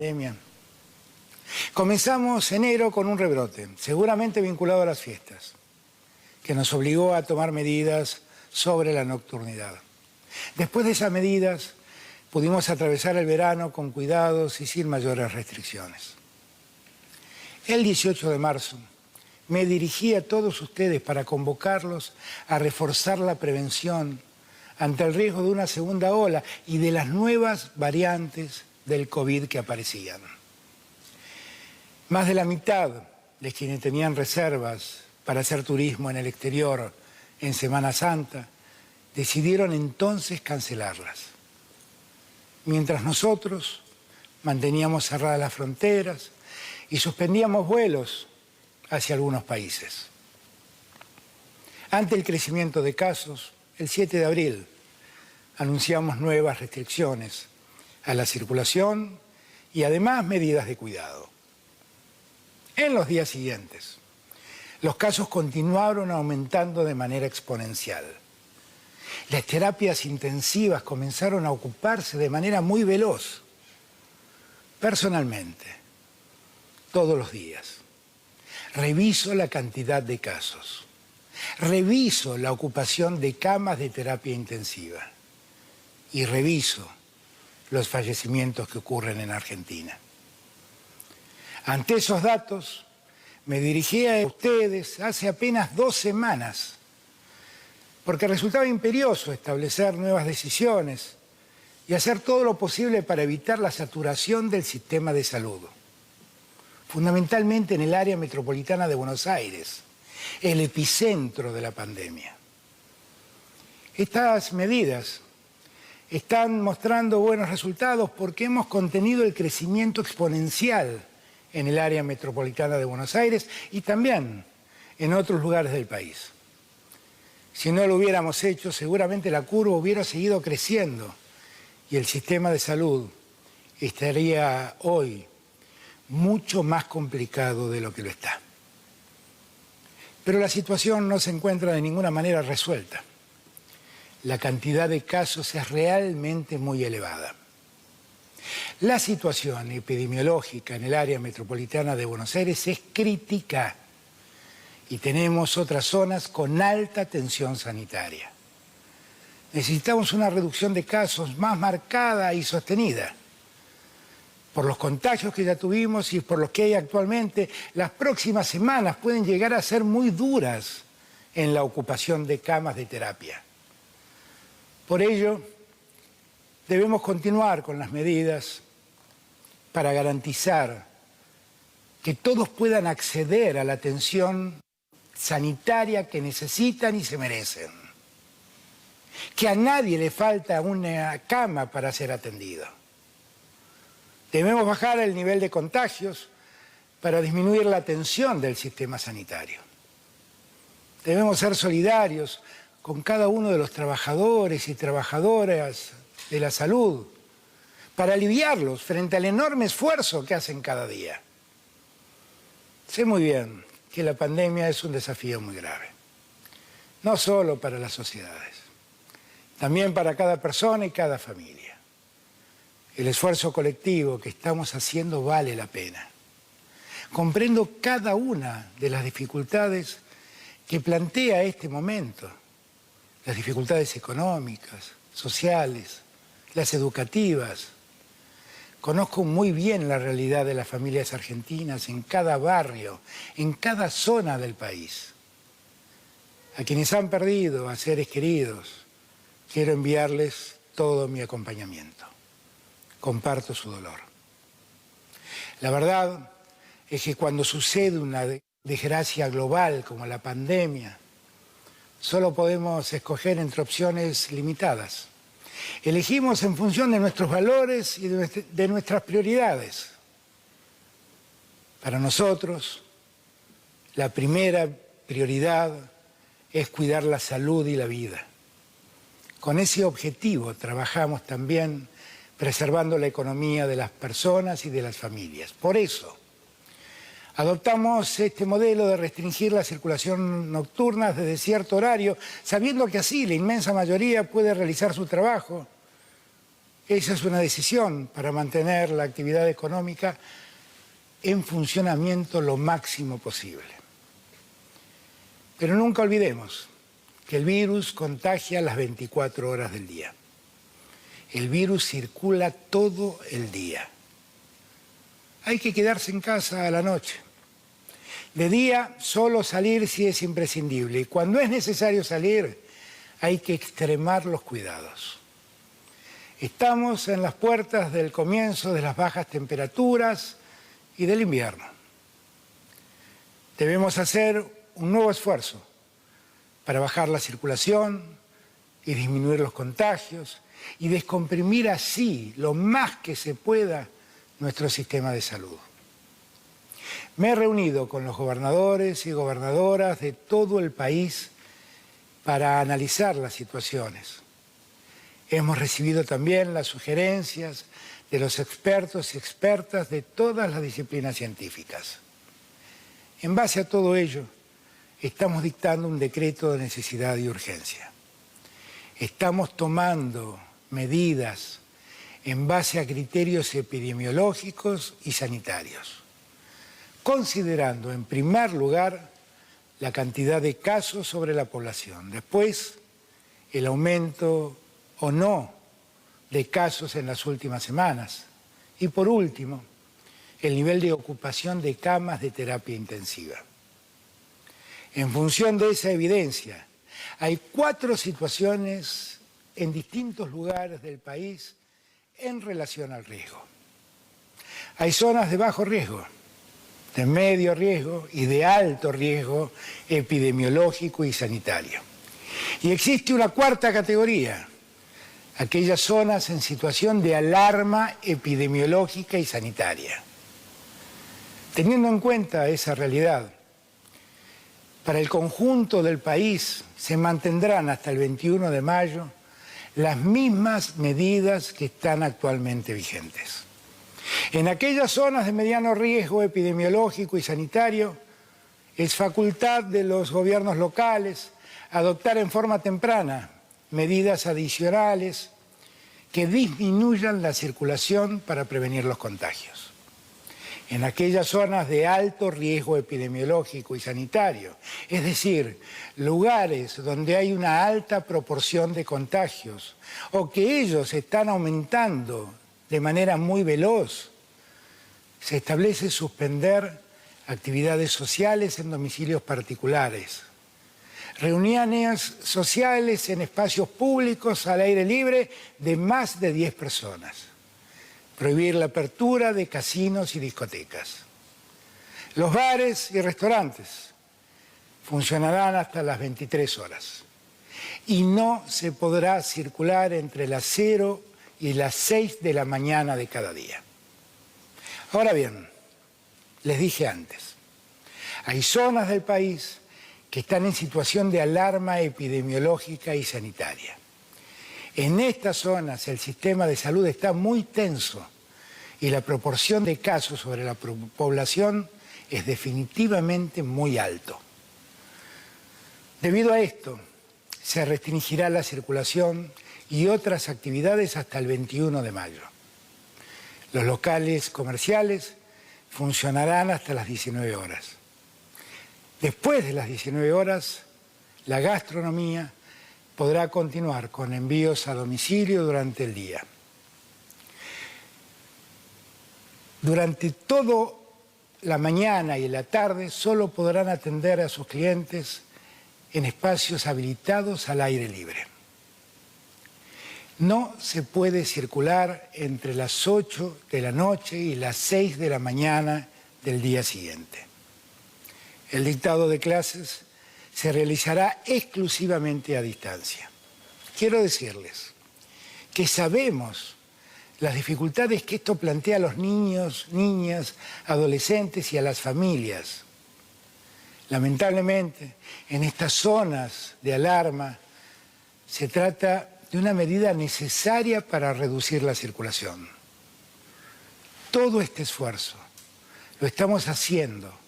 Pandemia. Comenzamos enero con un rebrote, seguramente vinculado a las fiestas, que nos obligó a tomar medidas sobre la nocturnidad. Después de esas medidas, pudimos atravesar el verano con cuidados y sin mayores restricciones. El 18 de marzo me dirigí a todos ustedes para convocarlos a reforzar la prevención ante el riesgo de una segunda ola y de las nuevas variantes del COVID que aparecían. Más de la mitad de quienes tenían reservas para hacer turismo en el exterior en Semana Santa decidieron entonces cancelarlas. Mientras nosotros manteníamos cerradas las fronteras y suspendíamos vuelos hacia algunos países. Ante el crecimiento de casos, el 7 de abril anunciamos nuevas restricciones a la circulación y además medidas de cuidado. En los días siguientes, los casos continuaron aumentando de manera exponencial. Las terapias intensivas comenzaron a ocuparse de manera muy veloz. Personalmente, todos los días, reviso la cantidad de casos, reviso la ocupación de camas de terapia intensiva y reviso los fallecimientos que ocurren en Argentina. Ante esos datos, me dirigí a ustedes hace apenas 2 semanas, porque resultaba imperioso establecer nuevas decisiones y hacer todo lo posible para evitar la saturación del sistema de salud, fundamentalmente en el área metropolitana de Buenos Aires, el epicentro de la pandemia. Estas medidas están mostrando buenos resultados porque hemos contenido el crecimiento exponencial en el área metropolitana de Buenos Aires y también en otros lugares del país. Si no lo hubiéramos hecho, seguramente la curva hubiera seguido creciendo y el sistema de salud estaría hoy mucho más complicado de lo que lo está. Pero la situación no se encuentra de ninguna manera resuelta. La cantidad de casos es realmente muy elevada. La situación epidemiológica en el área metropolitana de Buenos Aires es crítica y tenemos otras zonas con alta tensión sanitaria. Necesitamos una reducción de casos más marcada y sostenida. Por los contagios que ya tuvimos y por los que hay actualmente, las próximas semanas pueden llegar a ser muy duras en la ocupación de camas de terapia. Por ello, debemos continuar con las medidas para garantizar que todos puedan acceder a la atención sanitaria que necesitan y se merecen. Que a nadie le falta una cama para ser atendido. Debemos bajar el nivel de contagios para disminuir la tensión del sistema sanitario. Debemos ser solidarios con cada uno de los trabajadores y trabajadoras de la salud para aliviarlos frente al enorme esfuerzo que hacen cada día. Sé muy bien que la pandemia es un desafío muy grave, no solo para las sociedades, también para cada persona y cada familia. El esfuerzo colectivo que estamos haciendo vale la pena. Comprendo cada una de las dificultades que plantea este momento, las dificultades económicas, sociales, las educativas. Conozco muy bien la realidad de las familias argentinas en cada barrio, en cada zona del país. A quienes han perdido a seres queridos, quiero enviarles todo mi acompañamiento. Comparto su dolor. La verdad es que cuando sucede una desgracia global como la pandemia, solo podemos escoger entre opciones limitadas. Elegimos en función de nuestros valores y de nuestras prioridades. Para nosotros, la primera prioridad es cuidar la salud y la vida. Con ese objetivo trabajamos también preservando la economía de las personas y de las familias. Por eso, adoptamos este modelo de restringir la circulación nocturna desde cierto horario, sabiendo que así la inmensa mayoría puede realizar su trabajo Esa es una decisión para mantener la actividad económica en funcionamiento lo máximo posible. Pero nunca olvidemos que el virus contagia las 24 horas del día. El virus circula todo el día. Hay que quedarse en casa a la noche. De día, solo salir si es imprescindible. Y cuando es necesario salir, hay que extremar los cuidados. Estamos en las puertas del comienzo de las bajas temperaturas y del invierno. Debemos hacer un nuevo esfuerzo para bajar la circulación y disminuir los contagios y descomprimir así lo más que se pueda nuestro sistema de salud. Me he reunido con los gobernadores y gobernadoras de todo el país para analizar las situaciones. Hemos recibido también las sugerencias de los expertos y expertas de todas las disciplinas científicas. En base a todo ello, estamos dictando un decreto de necesidad y urgencia. Estamos tomando medidas en base a criterios epidemiológicos y sanitarios, considerando en primer lugar la cantidad de casos sobre la población, después el aumento o no de casos en las últimas semanas y por último el nivel de ocupación de camas de terapia intensiva. En función de esa evidencia, hay 4 situaciones en distintos lugares del país en relación al riesgo. Hay zonas de bajo riesgo, de medio riesgo y de alto riesgo epidemiológico y sanitario. Y existe una 4ª categoría, aquellas zonas en situación de alarma epidemiológica y sanitaria. Teniendo en cuenta esa realidad, para el conjunto del país se mantendrán hasta el 21 de mayo las mismas medidas que están actualmente vigentes. En aquellas zonas de mediano riesgo epidemiológico y sanitario, es facultad de los gobiernos locales adoptar en forma temprana medidas adicionales que disminuyan la circulación para prevenir los contagios. En aquellas zonas de alto riesgo epidemiológico y sanitario, es decir, lugares donde hay una alta proporción de contagios o que ellos están aumentando de manera muy veloz, se establece suspender actividades sociales en domicilios particulares, reuniones sociales en espacios públicos al aire libre de más de 10 personas. Prohibir la apertura de casinos y discotecas. Los bares y restaurantes funcionarán hasta las 23 horas y no se podrá circular entre las 0 y las 6 de la mañana de cada día. Ahora bien, les dije antes, hay zonas del país que están en situación de alarma epidemiológica y sanitaria. En estas zonas el sistema de salud está muy tenso y la proporción de casos sobre la población es definitivamente muy alto. Debido a esto, se restringirá la circulación y otras actividades hasta el 21 de mayo. Los locales comerciales funcionarán hasta las 19 horas. Después de las 19 horas, la gastronomía podrá continuar con envíos a domicilio durante el día. Durante toda la mañana y la tarde solo podrán atender a sus clientes en espacios habilitados al aire libre. No se puede circular entre las 8 de la noche y las 6 de la mañana del día siguiente. El dictado de clases se realizará exclusivamente a distancia. Quiero decirles que sabemos las dificultades que esto plantea a los niños, niñas, adolescentes y a las familias. Lamentablemente, en estas zonas de alarma se trata de una medida necesaria para reducir la circulación. Todo este esfuerzo lo estamos haciendo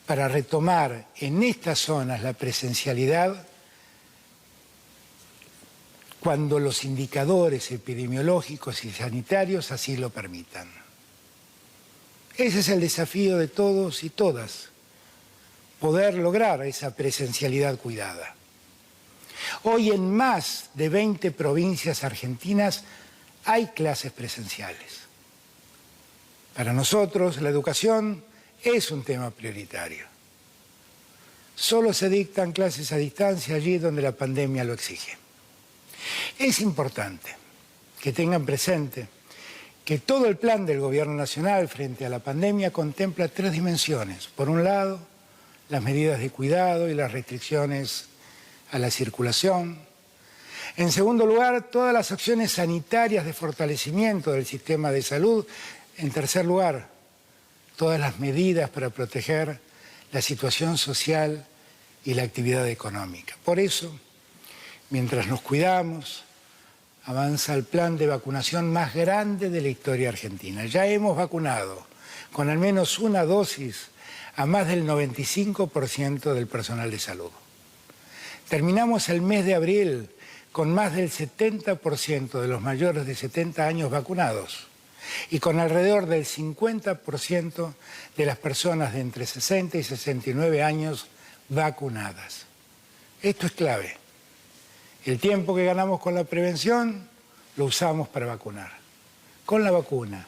para retomar en estas zonas la presencialidad cuando los indicadores epidemiológicos y sanitarios así lo permitan. Ese es el desafío de todos y todas, poder lograr esa presencialidad cuidada. Hoy en más de 20 provincias argentinas hay clases presenciales. Para nosotros la educación es un tema prioritario. Solo se dictan clases a distancia allí donde la pandemia lo exige. Es importante que tengan presente que todo el plan del Gobierno Nacional frente a la pandemia contempla 3 dimensiones. Por un lado, las medidas de cuidado y las restricciones a la circulación. En segundo lugar, todas las acciones sanitarias de fortalecimiento del sistema de salud. En tercer lugar, todas las medidas para proteger la situación social y la actividad económica. Por eso, mientras nos cuidamos, avanza el plan de vacunación más grande de la historia argentina. Ya hemos vacunado con al menos una dosis a más del 95% del personal de salud. Terminamos el mes de abril con más del 70% de los mayores de 70 años vacunados y con alrededor del 50% de las personas de entre 60 y 69 años vacunadas. Esto es clave. El tiempo que ganamos con la prevención lo usamos para vacunar. Con la vacuna,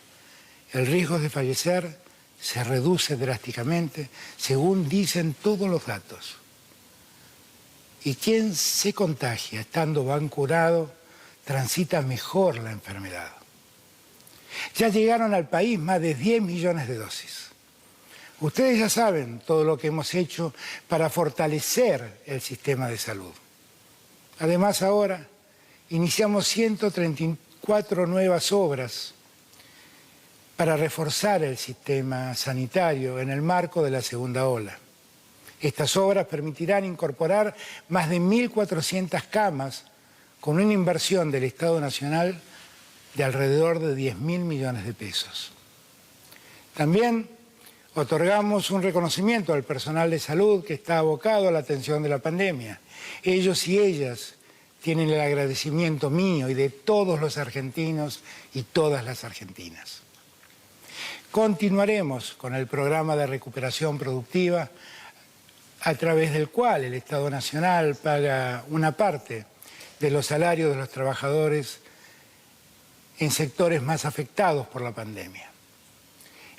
el riesgo de fallecer se reduce drásticamente, según dicen todos los datos. Y quien se contagia estando vacunado transita mejor la enfermedad. Ya llegaron al país más de 10 millones de dosis. Ustedes ya saben todo lo que hemos hecho para fortalecer el sistema de salud. Además, ahora iniciamos 134 nuevas obras para reforzar el sistema sanitario en el marco de la segunda ola. Estas obras permitirán incorporar más de 1.400 camas con una inversión del Estado Nacional de alrededor de 10.000 millones de pesos. También otorgamos un reconocimiento al personal de salud que está abocado a la atención de la pandemia. Ellos y ellas tienen el agradecimiento mío y de todos los argentinos y todas las argentinas. Continuaremos con el programa de recuperación productiva a través del cual el Estado Nacional paga una parte de los salarios de los trabajadores en sectores más afectados por la pandemia.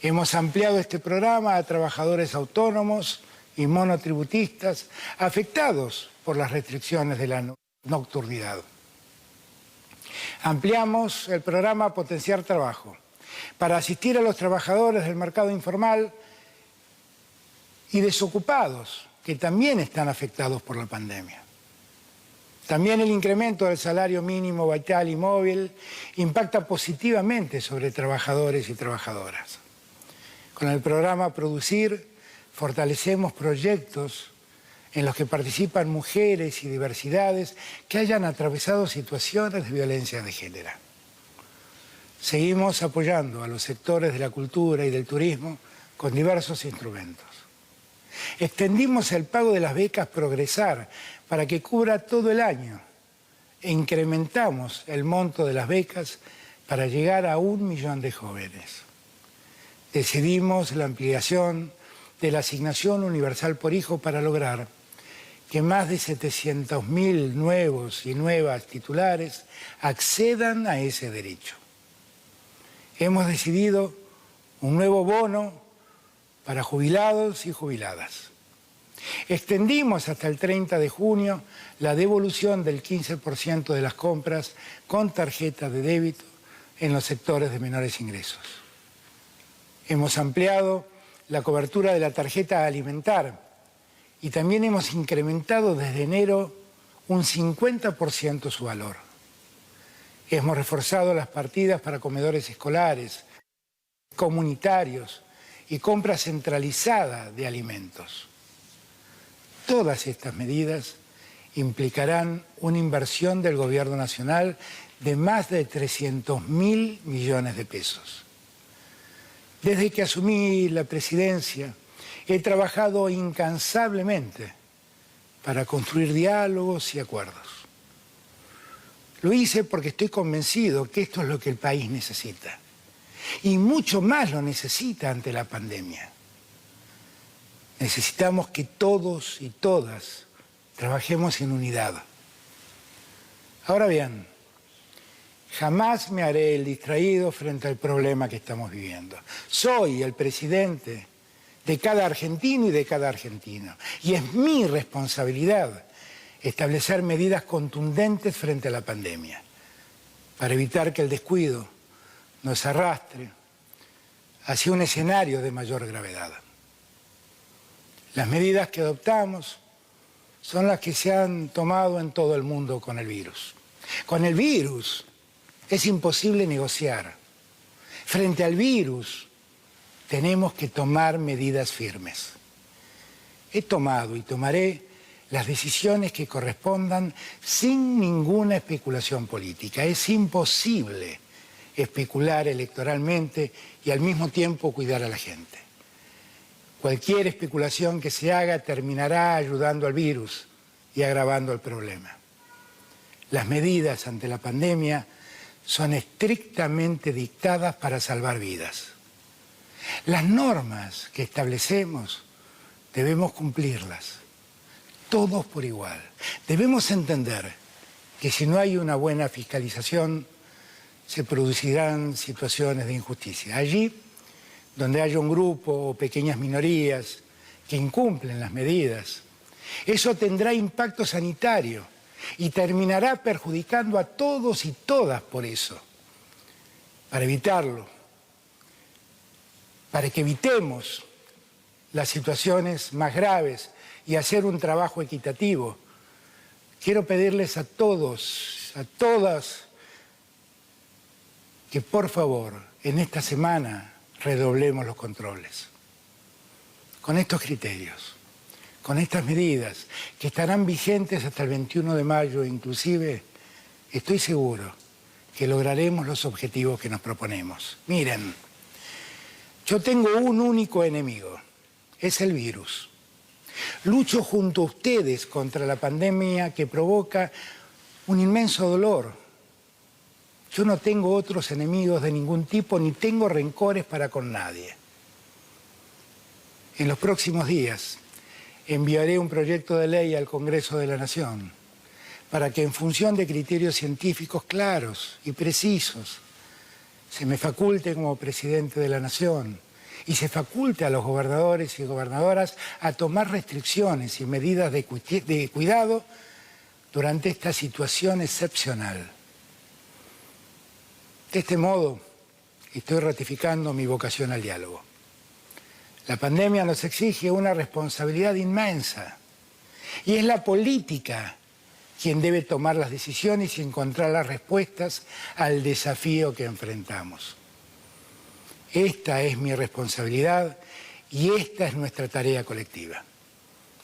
Hemos ampliado este programa a trabajadores autónomos y monotributistas afectados por las restricciones de la nocturnidad. Ampliamos el programa Potenciar Trabajo para asistir a los trabajadores del mercado informal y desocupados que también están afectados por la pandemia. También el incremento del salario mínimo vital y móvil impacta positivamente sobre trabajadores y trabajadoras. Con el programa Producir fortalecemos proyectos en los que participan mujeres y diversidades que hayan atravesado situaciones de violencia de género. Seguimos apoyando a los sectores de la cultura y del turismo con diversos instrumentos. Extendimos el pago de las becas Progresar para que cubra todo el año e incrementamos el monto de las becas para llegar a 1 millón de jóvenes. Decidimos la ampliación de la asignación universal por hijo para lograr que más de 700.000 nuevos y nuevas titulares accedan a ese derecho. Hemos decidido un nuevo bono para jubilados y jubiladas. Extendimos hasta el 30 de junio la devolución del 15% de las compras con tarjeta de débito en los sectores de menores ingresos. Hemos ampliado la cobertura de la tarjeta alimentar y también hemos incrementado desde enero un 50% su valor. Hemos reforzado las partidas para comedores escolares, comunitarios y compra centralizada de alimentos. Todas estas medidas implicarán una inversión del Gobierno Nacional de más de 300.000 millones de pesos. Desde que asumí la presidencia, he trabajado incansablemente para construir diálogos y acuerdos. Lo hice porque estoy convencido que esto es lo que el país necesita. Y mucho más lo necesita ante la pandemia. Necesitamos que todos y todas trabajemos en unidad. Ahora bien, jamás me haré el distraído frente al problema que estamos viviendo. Soy el presidente de cada argentino y de cada argentino. Y es mi responsabilidad establecer medidas contundentes frente a la pandemia para evitar que el descuido nos arrastre hacia un escenario de mayor gravedad. Las medidas que adoptamos son las que se han tomado en todo el mundo con el virus. Con el virus es imposible negociar. Frente al virus tenemos que tomar medidas firmes. He tomado y tomaré las decisiones que correspondan sin ninguna especulación política. Es imposible especular electoralmente y al mismo tiempo cuidar a la gente. Cualquier especulación que se haga terminará ayudando al virus y agravando el problema. Las medidas ante la pandemia son estrictamente dictadas para salvar vidas. Las normas que establecemos debemos cumplirlas, todos por igual. Debemos entender que si no hay una buena fiscalización, se producirán situaciones de injusticia. Allí donde haya un grupo o pequeñas minorías que incumplen las medidas, eso tendrá impacto sanitario y terminará perjudicando a todos y todas por eso. Para evitarlo, para que evitemos las situaciones más graves y hacer un trabajo equitativo, quiero pedirles a todos, a todas, que por favor en esta semana redoblemos los controles. Con estos criterios, con estas medidas que estarán vigentes hasta el 21 de mayo, inclusive, estoy seguro que lograremos los objetivos que nos proponemos. Miren, yo tengo un único enemigo, es el virus. Lucho junto a ustedes contra la pandemia que provoca un inmenso dolor. Yo no tengo otros enemigos de ningún tipo, ni tengo rencores para con nadie. En los próximos días enviaré un proyecto de ley al Congreso de la Nación para que en función de criterios científicos claros y precisos se me faculte como presidente de la Nación y se faculte a los gobernadores y gobernadoras a tomar restricciones y medidas de cuidado durante esta situación excepcional. De este modo, estoy ratificando mi vocación al diálogo. La pandemia nos exige una responsabilidad inmensa y es la política quien debe tomar las decisiones y encontrar las respuestas al desafío que enfrentamos. Esta es mi responsabilidad y esta es nuestra tarea colectiva.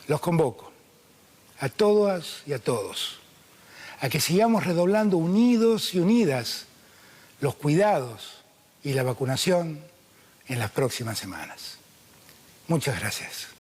Los convoco a todas y a todos a que sigamos redoblando unidos y unidas los cuidados y la vacunación en las próximas semanas. Muchas gracias.